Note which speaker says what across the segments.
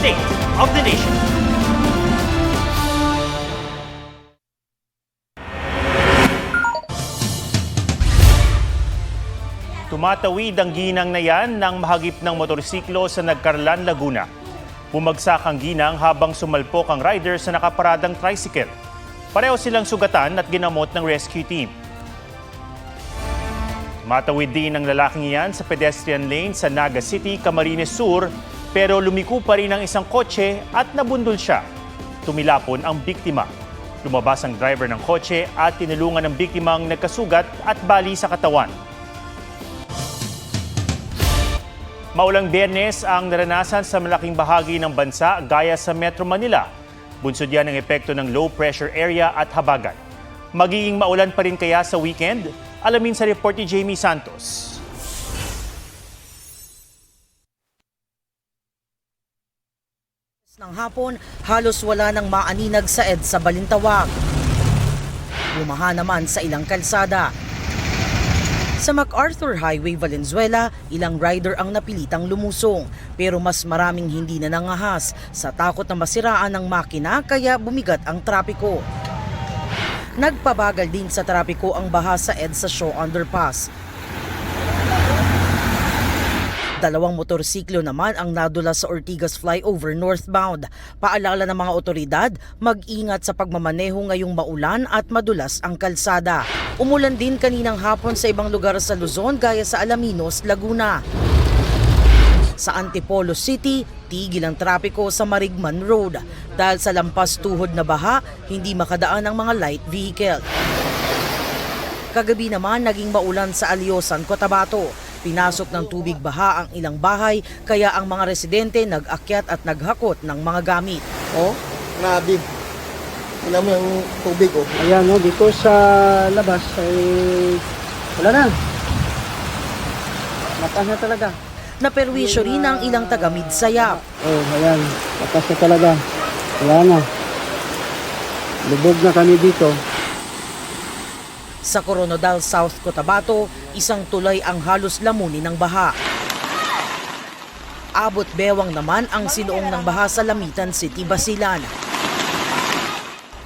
Speaker 1: State of the Nation. Tumatawid ang ginang na yan ng mahagip ng motorsiklo sa Nagcarlan, Laguna. Bumagsak ang ginang habang sumalpok ang rider sa nakaparadang tricycle. Pareho silang sugatan at ginamot ng rescue team. Matawid din ang lalaking iyan sa pedestrian lane sa Naga City, Camarines Sur, pero lumiko pa rin ang isang kotse at nabundol siya. Tumilapon ang biktima. Lumabas ang driver ng kotse at tinulungan ng biktimang nagkasugat at bali sa katawan. Maulang Biyernes ang naranasan sa malaking bahagi ng bansa gaya sa Metro Manila. Bunsod yan ng epekto ng low pressure area at habagat. Magiging maulan pa rin kaya sa weekend? Alamin sa report ni Jamie Santos.
Speaker 2: Ng hapon, halos wala nang maaninag sa EDSA Balintawak. Bumaha naman sa ilang kalsada. Sa MacArthur Highway, Valenzuela, ilang rider ang napilitang lumusong. Pero mas maraming hindi na nangahas sa takot na masiraan ng makina kaya bumigat ang trapiko. Nagpabagal din sa trapiko ang baha sa EDSA Shaw Underpass. Dalawang motorsiklo naman ang nadula sa Ortigas Flyover northbound. Paalala ng mga otoridad, mag-ingat sa pagmamaneho ngayong maulan at madulas ang kalsada. Umulan din kaninang hapon sa ibang lugar sa Luzon gaya sa Alaminos, Laguna. Sa Antipolo City, tigil ang trapiko sa Marigman Road. Dahil sa lampas tuhod na baha, hindi makadaan ang mga light vehicle. Kagabi naman naging maulan sa Aliosan, Cotabato. Pinasok ng tubig baha ang ilang bahay kaya ang mga residente nag-akyat at naghakot ng mga gamit.
Speaker 3: Oh, grabe. Alam mo yung tubig, oh.
Speaker 4: Ayan, no, dito sa labas ay wala na. Mataas na talaga.
Speaker 2: Naperwisyo rin ang ilang taga-Midsayap.
Speaker 4: Oh, ayan. Mataas na talaga. Wala na. Lubog na kami dito.
Speaker 2: Sa Coronadal South, Cotabato, isang tulay ang halos lamunin ng baha. Abot bewang naman ang sinuong ng baha sa Lamitan City, Basilan.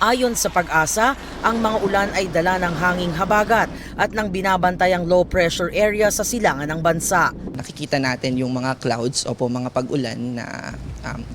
Speaker 2: Ayon sa Pag-asa, ang mga ulan ay dala ng hanging habagat at ng binabantayang low pressure area sa silangan ng bansa.
Speaker 5: Nakikita natin yung mga clouds o po mga pag-ulan na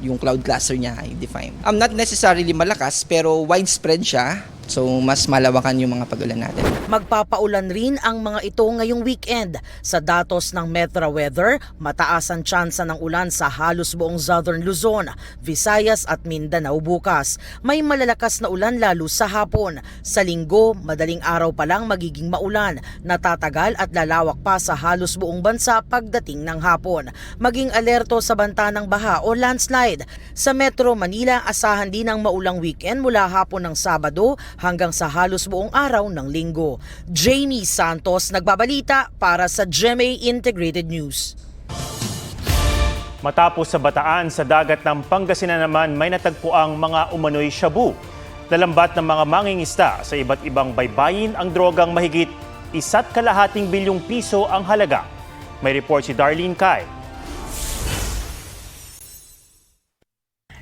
Speaker 5: yung cloud cluster niya ay defined. Not necessarily malakas pero widespread siya. So mas malawakan yung mga pag-ulan natin.
Speaker 2: Magpapaulan rin ang mga ito ngayong weekend. Sa datos ng Metra Weather, mataas ang tsansa ng ulan sa halos buong Southern Luzon, Visayas at Mindanao bukas. May malalakas na ulan lalo sa hapon. Sa Linggo, madaling araw pa lang magiging maulan, natatagal at lalawak pa sa halos buong bansa pagdating ng hapon. Maging alerto sa banta ng baha o landslide. Sa Metro Manila, asahan din ang maulang weekend mula hapon ng Sabado hanggang sa halos buong araw ng Linggo. Jamie Santos nagbabalita para sa GMA Integrated News.
Speaker 1: Matapos sa Bataan, sa dagat ng Pangasinan naman may natagpuang mga umano'y shabu. Nalambat ng mga mangingisda sa iba't ibang baybayin ang drogang mahigit 1.2 bilyong piso ang halaga. May report si Darlene Kai.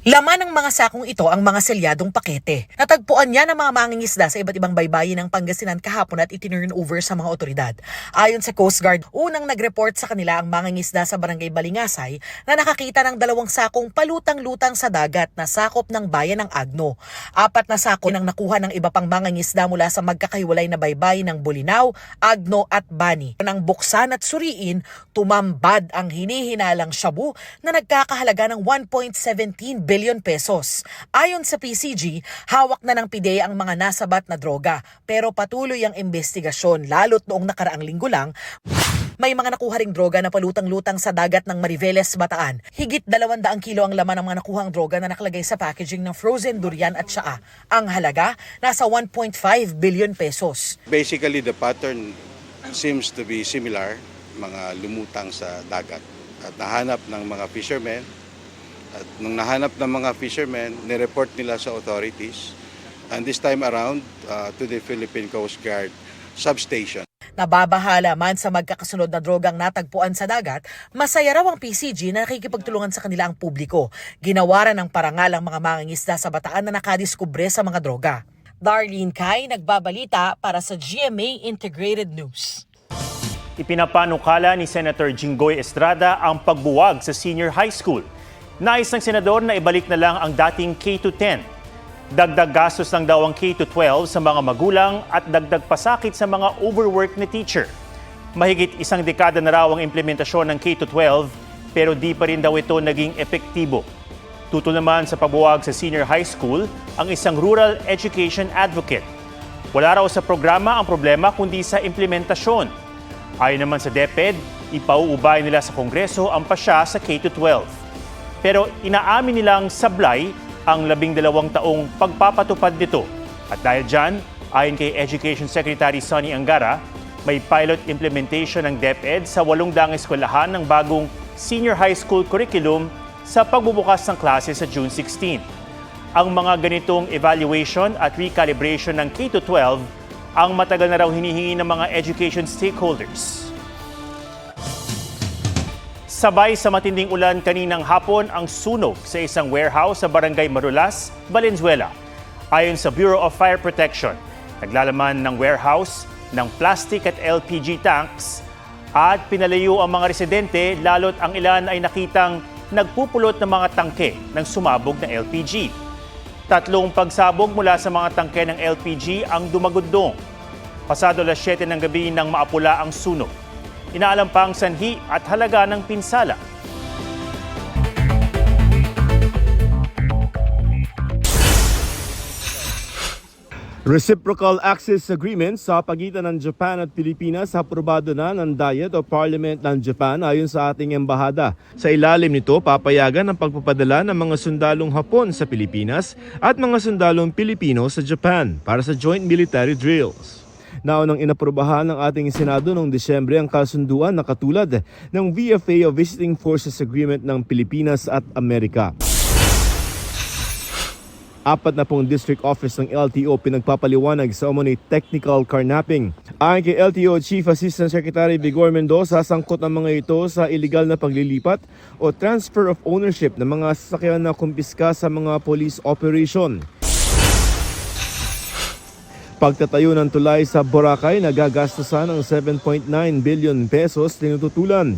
Speaker 6: Laman ng mga sakong ito ang mga selyadong pakete. Natagpuan niya ng mga mangingisda sa iba't ibang baybayin ng Pangasinan kahapon at itinurn over sa mga otoridad. Ayon sa Coast Guard, unang nag-report sa kanila ang mangingisda sa Barangay Balingasay na nakakita ng 2 sakong palutang-lutang sa dagat na sakop ng bayan ng Agno. 4 na sako nang nakuha ng iba pang mangingisda mula sa magkakahiwalay na baybayin ng Bolinao, Agno at Bani. Nang buksan at suriin, tumambad ang hinihinalang shabu na nagkakahalaga ng 1.17 billion pesos. Ayon sa PCG, hawak na ng PIDEA ang mga nasabat na droga pero patuloy ang investigasyon lalo't noong nakaraang linggo lang. May mga nakuha ring droga na palutang-lutang sa dagat ng Mariveles, Bataan. Higit 200 kilo ang laman ng mga nakuhang droga na nakalagay sa packaging ng frozen durian at tsaa. Ang halaga, nasa 1.5 billion pesos.
Speaker 7: Basically, the pattern seems to be similar, mga lumutang sa dagat. At nahanap ng mga fishermen. At nung nahanap ng mga fishermen, nireport nila sa authorities. And this time around, to the Philippine Coast Guard substation.
Speaker 6: Nababahala man sa magkakasunod na drogang natagpuan sa dagat, masaya raw ang PCG na nakikipagtulungan sa kanila ang publiko. Ginawaran ng parangal ang mga mangingisda sa Bataan na nakadiskubre sa mga droga. Darlene Kai, nagbabalita para sa GMA Integrated News.
Speaker 1: Ipinapanukala ni Senator Jinggoy Estrada ang pagbuwag sa senior high school. Nais ng senador na ibalik na lang ang dating K-10. Dagdag gastos lang daw ang K-12 sa mga magulang at dagdag pasakit sa mga overwork na teacher. Mahigit isang dekada na raw ang implementasyon ng K-12 pero di pa rin daw ito naging epektibo. Tutol naman sa pagbuwag sa senior high school ang isang rural education advocate. Wala raw sa programa ang problema kundi sa implementasyon. Ayon naman sa DepEd, ipauubay nila sa Kongreso ang pasya sa K-12. Pero inaamin nilang sablay ang 12 taong pagpapatupad nito. At dahil dyan, ayon kay Education Secretary Sonny Angara, may pilot implementation ng DepEd sa 8 daang eskwelahan ng bagong senior high school curriculum sa pagbubukas ng klase sa June 16. Ang mga ganitong evaluation at recalibration ng K-12 ang matagal na raw hinihingi ng mga education stakeholders. Sabay sa matinding ulan kaninang hapon ang sunog sa isang warehouse sa Barangay Marulas, Valenzuela. Ayon sa Bureau of Fire Protection, naglalaman ng warehouse ng plastic at LPG tanks at pinalayo ang mga residente lalo't ang ilan ay nakitang nagpupulot ng mga tangke ng sumabog na LPG. 3 pagsabog mula sa mga tangke ng LPG ang dumagundong. Pasado alas 7 ng gabi nang maapula ang sunog. Inaalam pa ang sanhi at halaga ng pinsala.
Speaker 8: Reciprocal Access Agreement sa pagitan ng Japan at Pilipinas aprobado na ng Diet o Parliament ng Japan ayon sa ating embahada. Sa ilalim nito, papayagan ang pagpapadala ng mga sundalong Hapon sa Pilipinas at mga sundalong Pilipino sa Japan para sa joint military drills. Naunang inaprubahan ng ating Senado noong Disyembre ang kasunduan na katulad ng VFA o Visiting Forces Agreement ng Pilipinas at Amerika. 40 district office ng LTO pinagpapaliwanag sa umano'y technical carnapping. Ayon kay LTO Chief Assistant Secretary Vigor Mendoza, sangkot ang mga ito sa iligal na paglilipat o transfer of ownership ng mga sasakyan na kumpiska sa mga police operation. Pagtatayo ng tulay sa Boracay, nagagastusan ng 7.9 billion pesos tinututulan.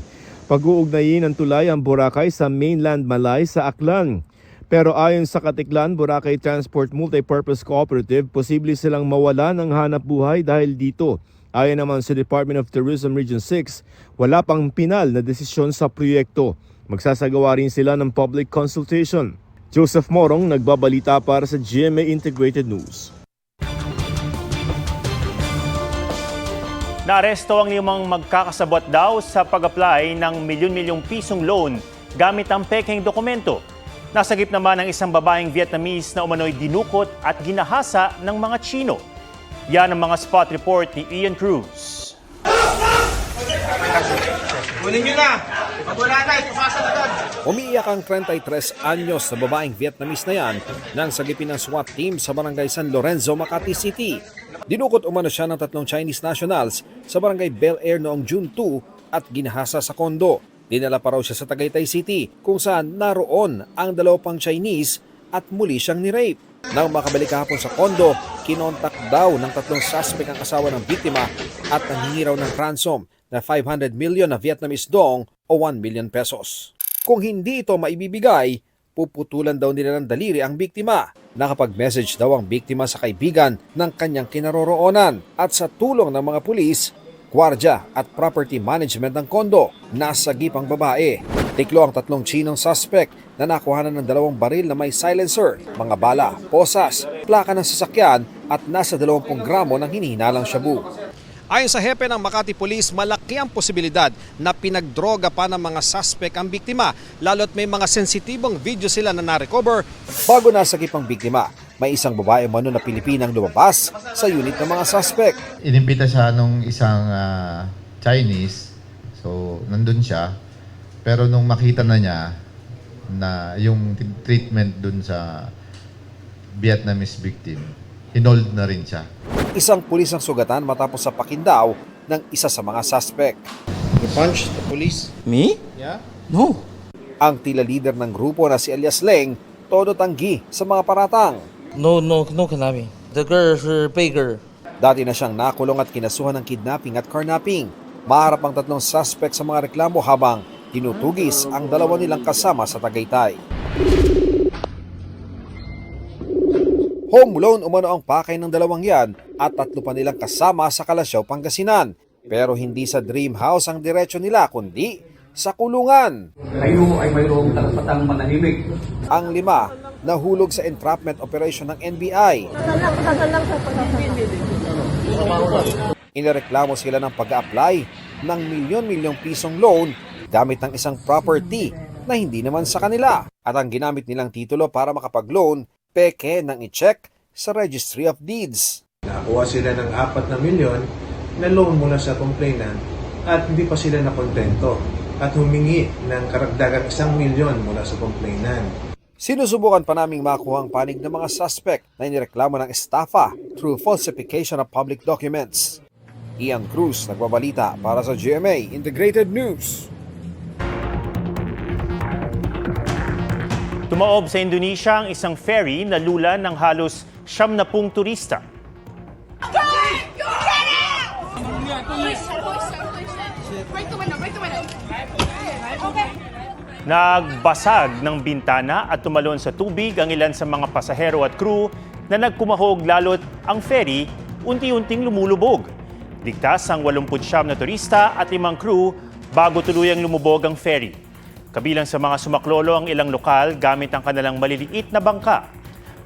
Speaker 8: Pag-uugnayin ng tulay ang Boracay sa mainland Malay sa Aklan. Pero ayon sa Katiklan Boracay Transport Multipurpose Cooperative, posible silang mawala ng hanap buhay dahil dito. Ayon naman sa Department of Tourism Region 6, wala pang pinal na desisyon sa proyekto. Magsasagawa rin sila ng public consultation. Joseph Morong, nagbabalita para sa GMA Integrated News.
Speaker 1: Naaresto ang 5 magkakasabwat daw sa pag-apply ng milyon-milyong pisong loan gamit ang pekeng dokumento. Nasagip naman ang isang babaeng Vietnamese na umano'y dinukot at ginahasa ng mga Chino. Yan ang mga spot report ni Ian Cruz.
Speaker 9: Umiiyak ang 33 anyos na babaeng Vietnamese na yan nang sagipin ng SWAT team sa barangay San Lorenzo, Makati City. Dinukot umano siya ng 3 Chinese nationals sa barangay Bel Air noong June 2 at ginahasa sa kondo. Dinala pa raw siya sa Tagaytay City kung saan naroon ang 2 pang Chinese at muli siyang ni-rape. Nang makabalik kahapon sa kondo, kinontak daw ng 3 suspect ang asawa ng biktima at nanghingi raw ng ransom na 500 million na Vietnamese dong o 1 million pesos. Kung hindi ito maibibigay, puputulan daw nila ng daliri ang biktima. Nakapag-message daw ang biktima sa kaibigan ng kanyang kinaroroonan at sa tulong ng mga pulis, gwardya at property management ng kondo, nasagip ang babae. Tiklo ang 3 Chinong suspect na nakuhanan ng 2 baril na may silencer, mga bala, posas, plaka ng sasakyan at nasa 20 gramo ng hinihinalang shabu. Ayon sa hepe ng Makati Police, malaki ang posibilidad na pinagdroga pa ng mga suspect ang biktima, lalo't may mga sensitibong video sila na na-recover. Bago nasagip ang biktima, may isang babae mano na Pilipinang lumabas sa unit ng mga suspect.
Speaker 10: Inimbita siya nung isang Chinese, so nandun siya, pero nung makita na niya na yung treatment dun sa Vietnamese victim, hinold na rin siya.
Speaker 9: Isang pulis ang sugatan matapos sa Pakindaw ng isa sa mga suspect.
Speaker 3: You punched the police?
Speaker 5: Me?
Speaker 3: Yeah?
Speaker 5: No.
Speaker 9: Ang tila leader ng grupo na si Elias Leng, todo tanggi sa mga paratang.
Speaker 11: No, Kanami. The girl, her baker.
Speaker 9: Dati na siyang nakulong at kinasuhan ng kidnapping at carnapping. Maharap ang tatlong suspect sa mga reklamo habang tinutugis ang dalawa nilang kasama sa Tagaytay. Home loan umano ang pakay ng dalawang yan at tatlo pa nilang kasama sa Kalasyaw, Pangasinan. Pero hindi sa dream house ang diretsyo nila kundi sa kulungan.
Speaker 4: Kayo ay mayroong karapatang manahimik.
Speaker 9: Ang lima nahulog sa entrapment operation ng NBI. Inireklamo sila ng pag-a-apply ng milyon-milyong pisong loan gamit ng isang property na hindi naman sa kanila. At ang ginamit nilang titulo para makapag-loan, peke ng i-check sa Registry of Deeds.
Speaker 12: Nakakuha sila ng 4 na milyon na loan mula sa complainant at hindi pa sila nakontento at humingi ng karagdagang 1 milyon mula sa complainant.
Speaker 9: Sinusubukan pa naming makuha ang panig ng mga suspect na inireklamo ng estafa through falsification of public documents. Ian Cruz, nagbabalita para sa GMA Integrated News.
Speaker 1: Tumaob sa Indonesia ang isang ferry na lulan ng halos 70 turista. Nagbasag ng bintana at tumalon sa tubig ang ilan sa mga pasahero at crew na nagkumahog lalo't ang ferry unti-unting lumulubog. Ligtas ang 89 na turista at 5 crew bago tuluyang lumubog ang ferry. Kabilang sa mga sumaklolo ang ilang lokal gamit ang kanilang maliliit na bangka.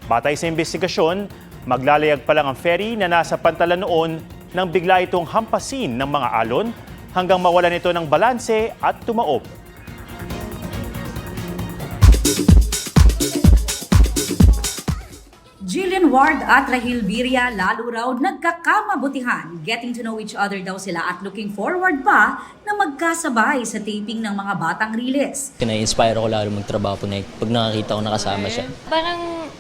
Speaker 1: Batay sa investigasyon, maglalayag pa lang ang ferry na nasa pantalan noon nang bigla itong hampasin ng mga alon hanggang mawalan ito ng balanse at tumaob.
Speaker 13: Jillian Ward at Rahil Birria lalo raw nagkakamabutihan. Getting to know each other daw sila at looking forward pa na magkasabay sa taping ng mga batang riles.
Speaker 11: Kina-inspire ako lalo magtrabaho po na pag nakakita ko nakasama siya.
Speaker 14: Parang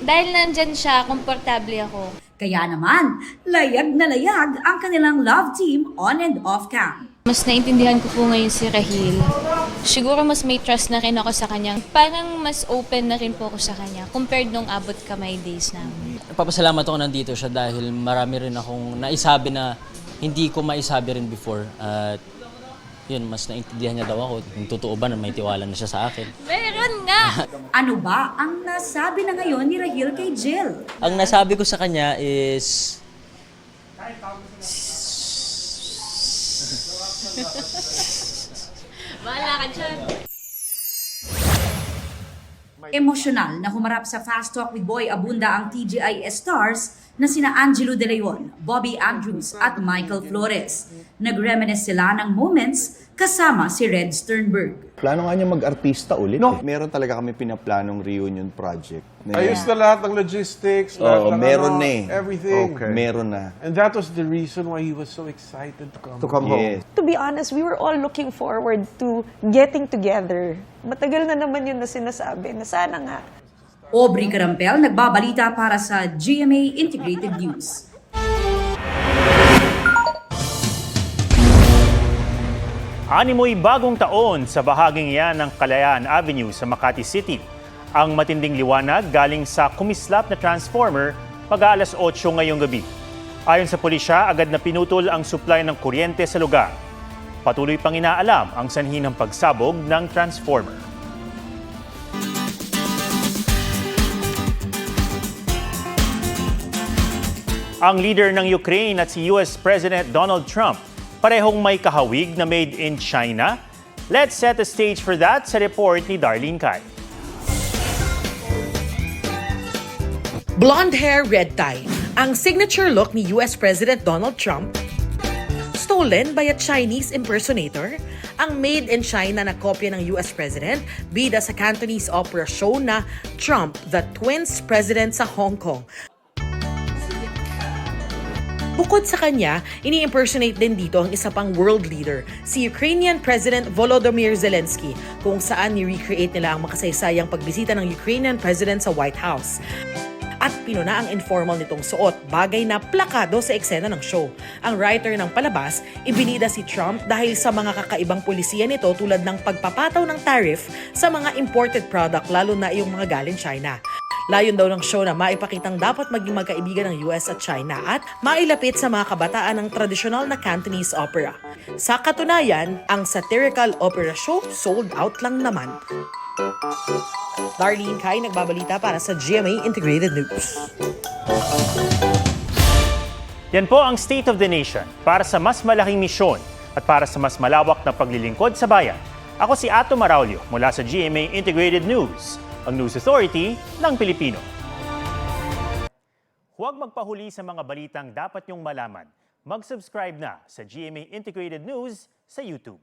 Speaker 14: dahil nandyan siya, komportable ako.
Speaker 13: Kaya naman, layag na layag ang kanilang love team on and off cam.
Speaker 14: Mas naintindihan ko po ngayon si Rahil. Siguro mas may trust na rin ako sa kanya. Parang mas open na rin po ako sa kanya compared nung abot kamay days namin.
Speaker 11: Papasalamat ako nandito siya dahil marami rin akong naisabi na hindi ko maisabi rin before. At yun, mas naintindihan niya daw ako. Kung totoo ba na may tiwala na siya sa akin.
Speaker 14: Meron nga!
Speaker 13: Ano ba ang nasabi na ngayon ni Rahil kay Jill?
Speaker 11: Ang nasabi ko sa kanya is...
Speaker 14: Bahala ka dyan.
Speaker 13: Emosyonal na humarap sa Fast Talk with Boy Abunda ang TGIS stars na sina Angelo De Leon, Bobby Andrews at Michael Flores. Nag-reminisce sila ng moments kasama si Red Sternberg.
Speaker 15: Plano nga niya mag-artista ulit. Meron talaga kami pinaplanong reunion project.
Speaker 12: Ayos na lahat ng logistics, lahat ng
Speaker 15: meron na eh.
Speaker 12: everything.
Speaker 15: Okay. Meron na.
Speaker 12: And that was the reason why he was so excited to come
Speaker 15: Yes.
Speaker 16: To be honest, we were all looking forward to getting together. Matagal na naman yun na sinasabi na sana nga.
Speaker 13: Aubrey Carampel nagbabalita para sa GMA Integrated News.
Speaker 1: Animoy bagong taon sa bahaging yan ng Kalayaan Avenue sa Makati City. Ang matinding liwanag galing sa kumislap na transformer pag-aalas 8 ngayong gabi. Ayon sa pulisya, agad na pinutol ang supply ng kuryente sa lugar. Patuloy pang inaalam ang sanhi ng pagsabog ng transformer. Ang leader ng Ukraine at si US President Donald Trump parehong may kahawig na made in China. Let's set the stage for that sa report ni Darlene Kai.
Speaker 6: Blonde hair, red tie. Ang signature look ni US President Donald Trump, stolen by a Chinese impersonator. Ang made in China na kopya ng US President, bida sa Cantonese opera show na Trump, the Twins President sa Hong Kong. Bukod sa kanya, ini-impersonate din dito ang isa pang world leader, si Ukrainian President Volodymyr Zelensky, kung saan ni-recreate nila ang makasaysayang pagbisita ng Ukrainian President sa White House. at pinuna ang informal nitong suot, bagay na plakado sa eksena ng show. Ang writer ng palabas, ibinida si Trump dahil sa mga kakaibang pulisiya nito tulad ng pagpapataw ng tariff sa mga imported product lalo na yung mga galing China. Layon daw ng show na maipakitang dapat maging magkaibigan ng US at China at mailapit sa mga kabataan ng tradisyonal na Cantonese opera. Sa katunayan, ang satirical opera show sold out lang naman. Darlene Kai, nagbabalita para sa GMA Integrated News.
Speaker 1: Yan po ang State of the Nation para sa mas malaking misyon at para sa mas malawak na paglilingkod sa bayan. Ako si Ato Maraulio mula sa GMA Integrated News, ang News Authority ng Pilipino. Huwag magpahuli sa mga balitang dapat niyong malaman. Mag-subscribe na sa GMA Integrated News sa YouTube.